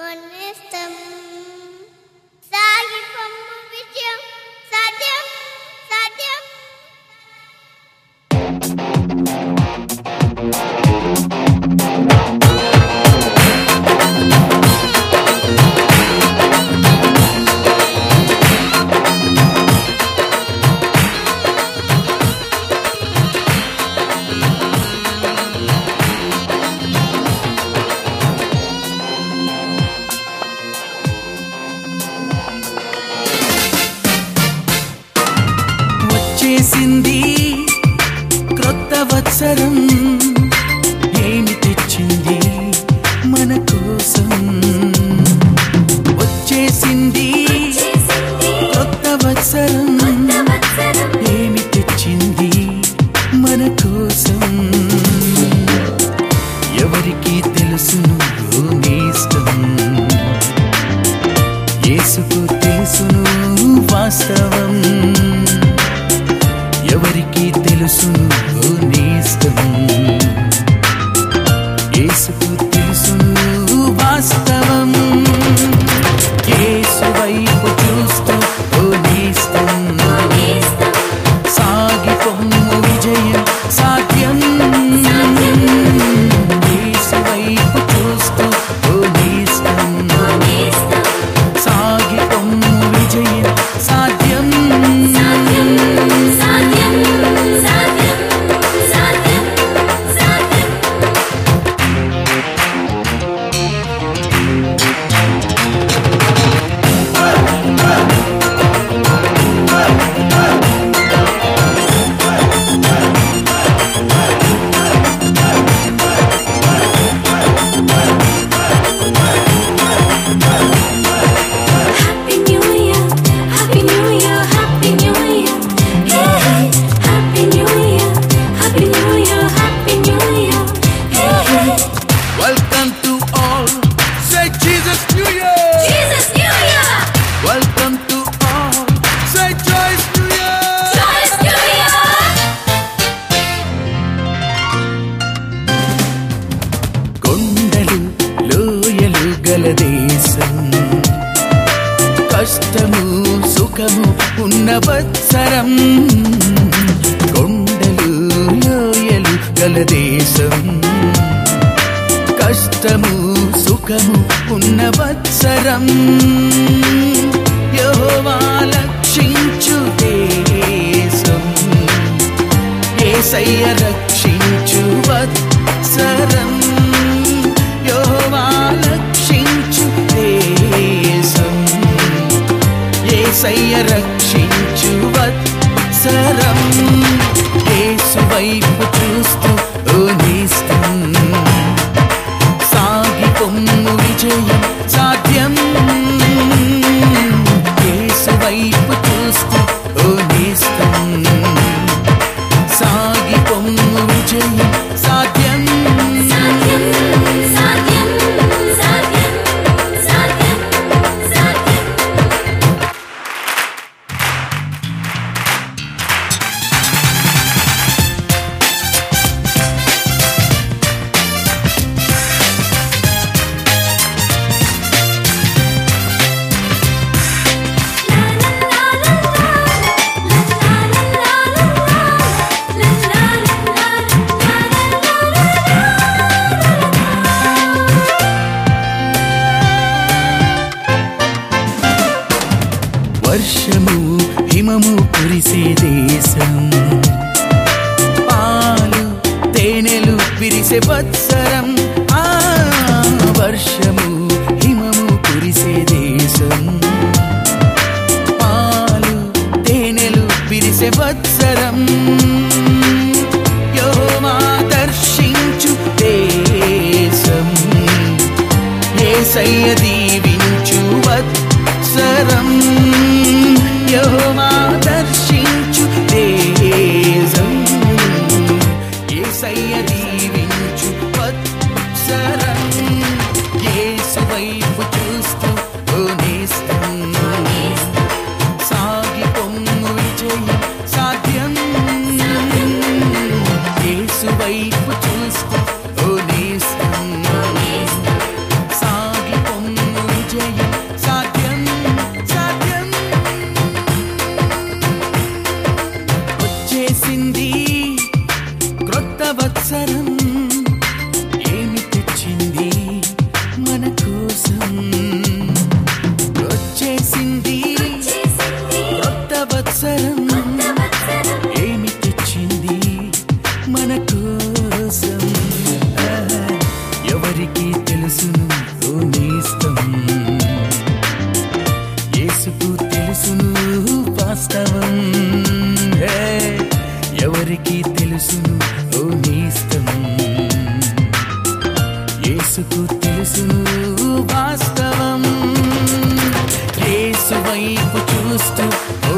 నేస్తం సాగిపొమ్ము విజయం సాధ్యం సాధ్యం. వచ్చేసింది క్రొత్త వత్సరం, ఏమి తెచ్చింది మన కోసం. వచ్చేసింది క్రొత్త వత్సరం, ఏమి తెచ్చింది మన కోసం. ఎవరికి తెలుసును నేస్తం, యేసుకు తెలుసును వాస్తవం. ఎవరికి తెలుసును నేస్తం, యేసుకు తెలుసును వాస్తవం. యేసు వైపు చూస్తూ ఓ నేస్తం, సాగిపొమ్ము విజయం సాధ్యం. యేసు వైపు చూస్తూ ఓ నేస్తం, సాగిపొమ్ము విజయం సాధ్యం. Welcome to all, say Jesus New Year. Jesus New Year. Welcome to all, say Joyous New Year. Joyous New Year. కొండలు లోయలు గల దేశం, కష్టము సుఖము ఉన్న వత్సరం. కొండలు లోయలు గల దేశం, కష్టము సుఖము ఉన్న వత్సరం. యెహోవా రక్షించు దేశం, యేసయ్య రక్షించు వత్సరం. యెహోవా రక్షించు దేశం, యేసయ్య రక్షించు వత్సరం. యేసు వైపు చూస్తూ ఓ నేస్తం, సాగిపొమ్ము విజయం సాధ్యం. యేసు వైపు చూస్తూ ఓ నేస్తం, సాగిపొమ్ము విజయం సాధ్యం. సాధ్యం సాధ్యం సాధ్యం సాధ్యం సాధ్యం. వర్షము హిమము కురిసే దేశం, పాలు తేనెలు విరిసే వత్సరం. వర్షము హిమము కురిసే దేశం, పాలు తేనెలు విరిసే వత్సరం. యెహోవా దర్శించు దేశం, యేసయ్య దీవించు వత్సరం. యెహోవా దర్శించు దేశం, యేసయ్య దీవించు వత్సరం. యేసు వైపు చూస్తూ ఓ నేస్తం, సాగిపొమ్ము విజయం సాధ్యం. యేసు వైపు చూస్తూ ఓ నేస్తం, సాగిపొమ్ము తెలుసును ఓ నేస్తం, యేసుకు తెలుసును వాస్తవం. ఎవరికి తెలుసును ఓ నేస్తం, యేసుకు తెలుసును వాస్తవం. యేసు వైపు చూస్తూ ఓ